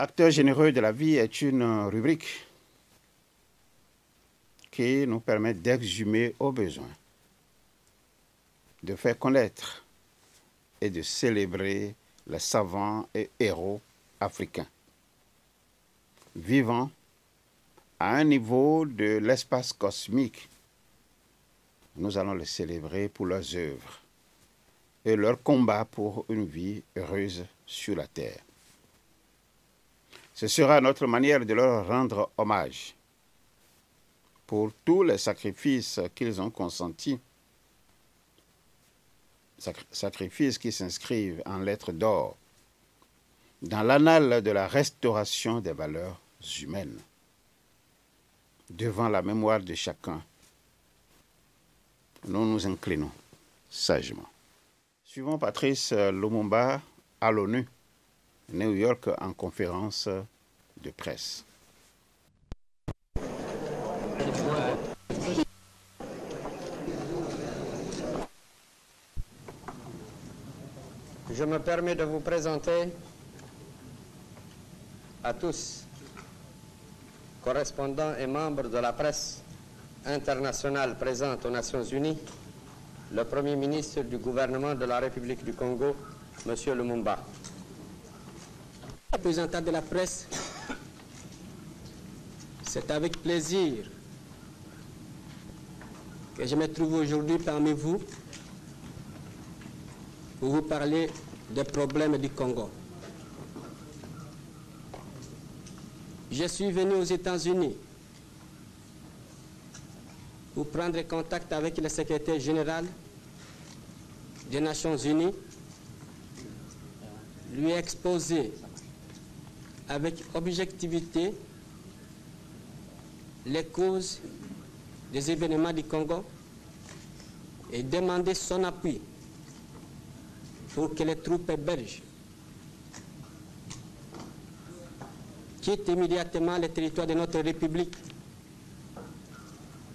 Acteurs généreux de la vie est une rubrique qui nous permet d'exhumer au besoin, de faire connaître et de célébrer les savants et héros africains, vivant à un niveau de l'espace cosmique. Nous allons les célébrer pour leurs œuvres et leur combat pour une vie heureuse sur la terre. Ce sera notre manière de leur rendre hommage pour tous les sacrifices qu'ils ont consentis, sacrifices qui s'inscrivent en lettres d'or dans l'annale de la restauration des valeurs humaines. Devant la mémoire de chacun, nous nous inclinons sagement. Suivons Patrice Lumumba à l'ONU, New York, en conférence de presse. Je me permets de vous présenter à tous, correspondants et membres de la presse internationale présente aux Nations Unies, le Premier ministre du gouvernement de la République du Congo, M. Lumumba. Représentant de la presse, c'est avec plaisir que je me trouve aujourd'hui parmi vous pour vous parler des problèmes du Congo. Je suis venu aux États-Unis pour prendre contact avec le secrétaire général des Nations Unies, lui exposer avec objectivité les causes des événements du Congo et demander son appui pour que les troupes belges quittent immédiatement le territoire de notre République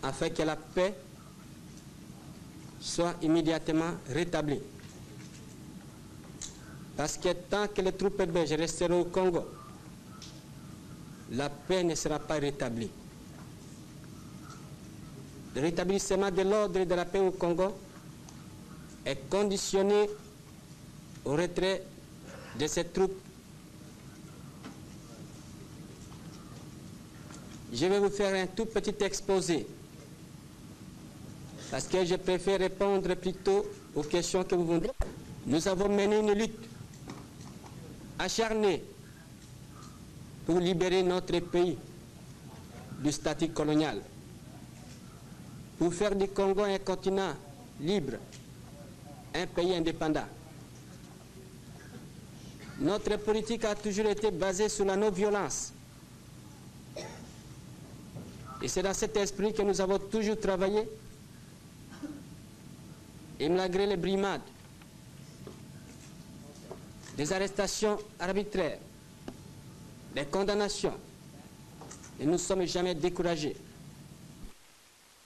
afin que la paix soit immédiatement rétablie. Parce que tant que les troupes belges resteront au Congo, la paix ne sera pas rétablie. Le rétablissement de l'ordre et de la paix au Congo est conditionné au retrait de ces troupes. Je vais vous faire un tout petit exposé parce que je préfère répondre plutôt aux questions que vous venez. Nous avons mené une lutte acharnée pour libérer notre pays du statut colonial, pour faire du Congo un continent libre, un pays indépendant. Notre politique a toujours été basée sur la non-violence. Et c'est dans cet esprit que nous avons toujours travaillé. Et malgré les brimades, des arrestations arbitraires, des condamnations, et nous ne sommes jamais découragés.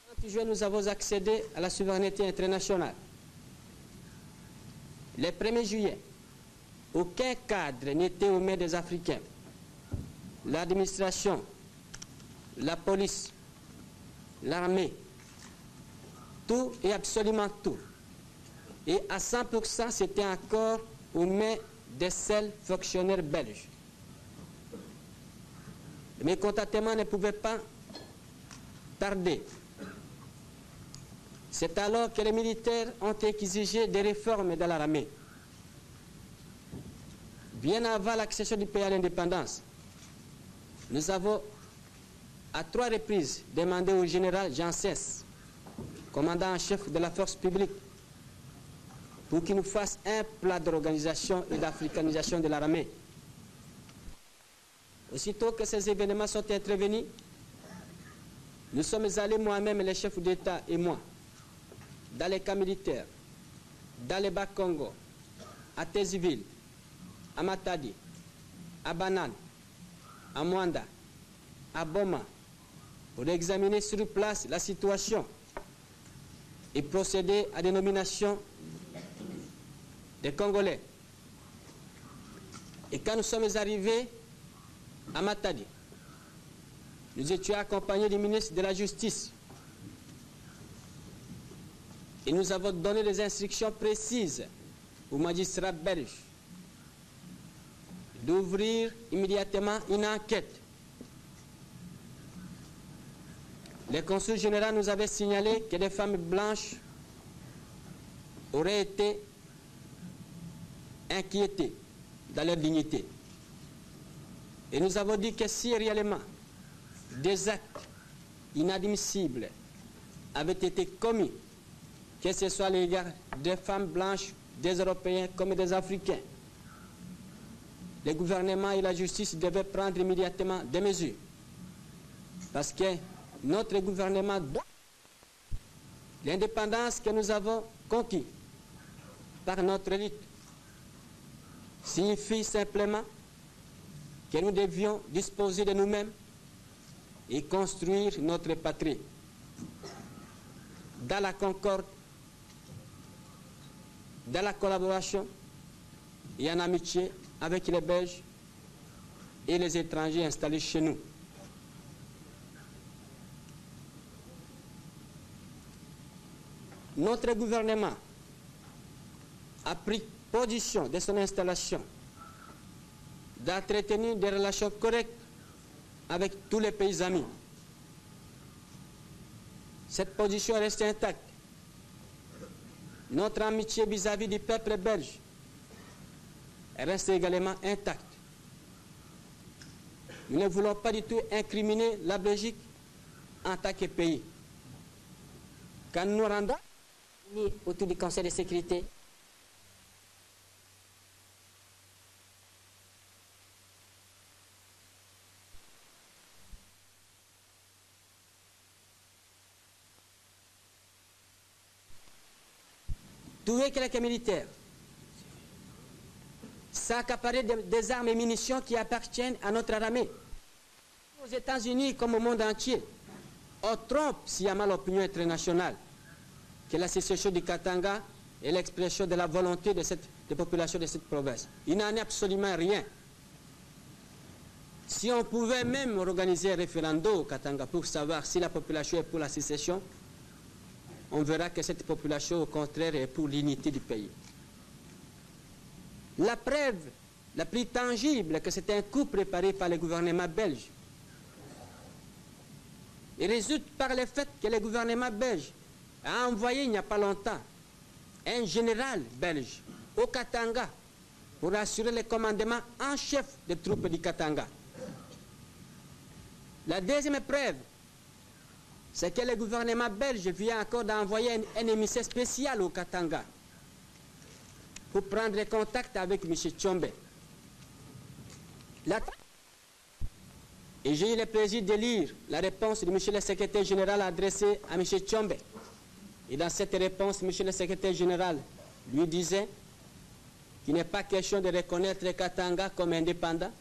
Le 30 juin, nous avons accédé à la souveraineté internationale. Le 1er juillet, aucun cadre n'était aux mains des Africains. L'administration, la police, l'armée, tout et absolument tout. Et à 100%, c'était encore aux mains des seuls fonctionnaires belges. Le mécontentement ne pouvait pas tarder. C'est alors que les militaires ont exigé des réformes dans l'armée. Bien avant l'accession du pays à l'indépendance, nous avons à 3 reprises demandé au général Jean Sès, commandant en chef de la force publique, pour qu'il nous fasse un plan d'organisation et d'africanisation de l'armée. Aussitôt que ces événements sont intervenus, nous sommes allés moi-même, les chefs d'État et moi, dans les camps militaires, dans les Bas-Congo, à Téziville, à Matadi, à Banane, à Mwanda, à Boma, pour examiner sur place la situation et procéder à des nominations des Congolais. Et quand nous sommes arrivés, à Matadi. Nous étions accompagnés du ministre de la Justice. Et nous avons donné des instructions précises aux magistrats belges d'ouvrir immédiatement une enquête. Le consul général nous avait signalé que des femmes blanches auraient été inquiétées dans leur dignité. Et nous avons dit que si réellement des actes inadmissibles avaient été commis, que ce soit à l'égard des femmes blanches, des Européens comme des Africains, le gouvernement et la justice devaient prendre immédiatement des mesures. Parce que notre gouvernement, l'indépendance que nous avons conquise par notre lutte, signifie simplement que nous devions disposer de nous-mêmes et construire notre patrie dans la concorde, dans la collaboration et en amitié avec les Belges et les étrangers installés chez nous. Notre gouvernement a pris position de son installation d'entretenir des relations correctes avec tous les pays amis. Cette position reste intacte. Notre amitié vis-à-vis du peuple belge reste également intacte. Nous ne voulons pas du tout incriminer la Belgique en tant que pays. Quand nous nous rendons autour du Conseil de sécurité, tout est que les militaires s'accaparer des armes et munitions qui appartiennent à notre armée. Aux États-Unis comme au monde entier, on trompe sciemment l'opinion internationale que la sécession du Katanga est l'expression de la volonté des populations de cette province. Il n'en est absolument rien. Si on pouvait même organiser un référendum au Katanga pour savoir si la population est pour la sécession, on verra que cette population, au contraire, est pour l'unité du pays. La preuve la plus tangible que c'est un coup préparé par le gouvernement belge. Il résulte par le fait que le gouvernement belge a envoyé il n'y a pas longtemps un général belge au Katanga pour assurer le commandement en chef des troupes du Katanga. La deuxième preuve, c'est que le gouvernement belge vient encore d'envoyer un émissaire spécial au Katanga pour prendre contact avec M. Tshombe. Et j'ai eu le plaisir de lire la réponse de M. le secrétaire général adressée à M. Tshombe. Et dans cette réponse, M. le secrétaire général lui disait qu'il n'est pas question de reconnaître le Katanga comme indépendant,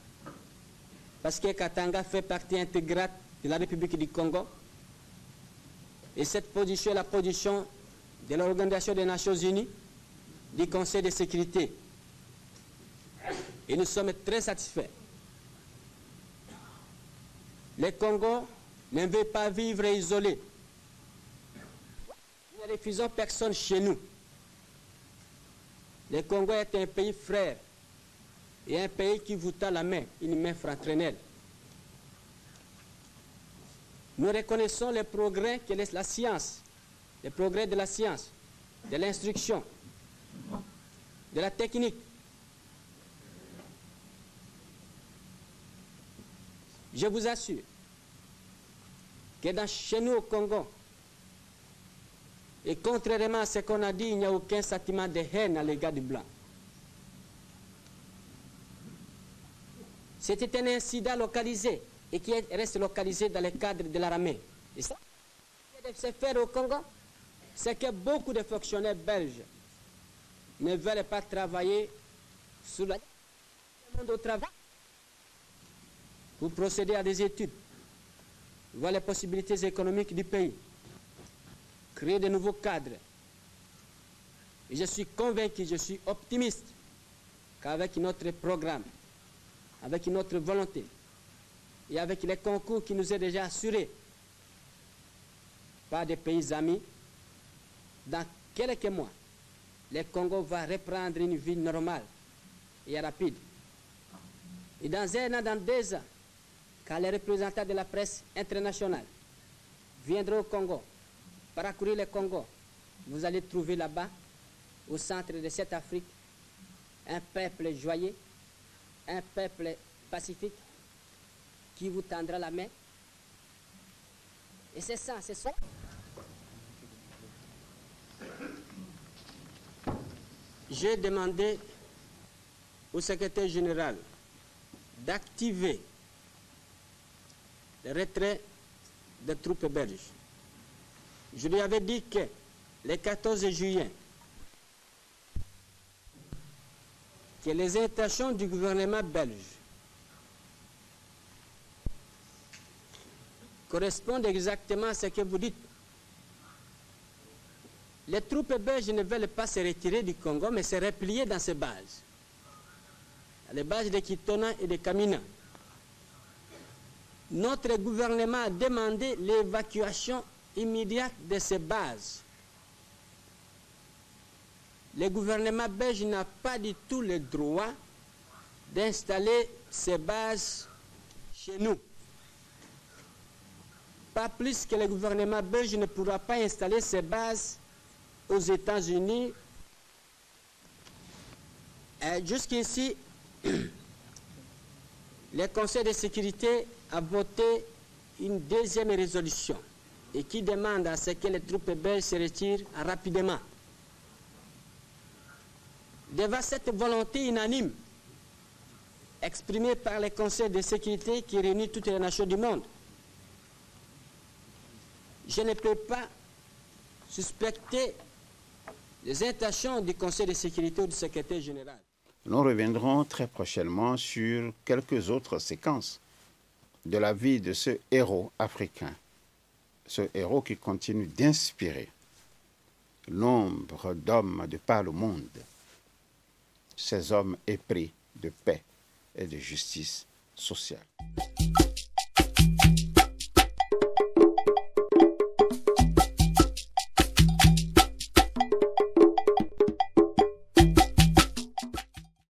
parce que Katanga fait partie intégrante de la République du Congo. Et cette position est la position de l'Organisation des Nations Unies, du Conseil de sécurité. Et nous sommes très satisfaits. Le Congo ne veut pas vivre isolé. Nous ne refusons personne chez nous. Le Congo est un pays frère et un pays qui vous tend la main, une main fraternelle. Nous reconnaissons les progrès que la science, les progrès de la science, de l'instruction, de la technique. Je vous assure que chez nous au Congo, et contrairement à ce qu'on a dit, il n'y a aucun sentiment de haine à l'égard du blanc. C'était un incident localisé et qui reste localisé dans le cadre de l'armée. Et ça, ce qui se fait au Congo, c'est que beaucoup de fonctionnaires belges ne veulent pas travailler sur le monde au travail pour procéder à des études, voir les possibilités économiques du pays, créer de nouveaux cadres. Et je suis convaincu, je suis optimiste qu'avec notre programme, avec notre volonté, et avec les concours qui nous est déjà assurés par des pays amis, dans quelques mois, le Congo va reprendre une vie normale et rapide. Et dans 1 an, dans 2 ans, quand les représentants de la presse internationale viendront au Congo, parcourir le Congo, vous allez trouver là-bas, au centre de cette Afrique, un peuple joyeux, un peuple pacifique, qui vous tendra la main. Et c'est ça, c'est ça. J'ai demandé au secrétaire général d'activer le retrait des troupes belges. Je lui avais dit que le 14 juillet, que les intentions du gouvernement belge correspondent exactement à ce que vous dites. Les troupes belges ne veulent pas se retirer du Congo, mais se replier dans ces bases. Les bases de Kitona et de Kamina. Notre gouvernement a demandé l'évacuation immédiate de ces bases. Le gouvernement belge n'a pas du tout le droit d'installer ces bases chez nous. Pas plus que le gouvernement belge ne pourra pas installer ces bases aux États-Unis. Jusqu'ici, le Conseil de sécurité a voté une deuxième résolution et qui demande à ce que les troupes belges se retirent rapidement. Devant cette volonté unanime exprimée par le Conseil de sécurité qui réunit toutes les nations du monde, je ne peux pas suspecter les intentions du Conseil de sécurité ou du secrétaire général. Nous reviendrons très prochainement sur quelques autres séquences de la vie de ce héros africain, ce héros qui continue d'inspirer nombre d'hommes de par le monde, ces hommes épris de paix et de justice sociale.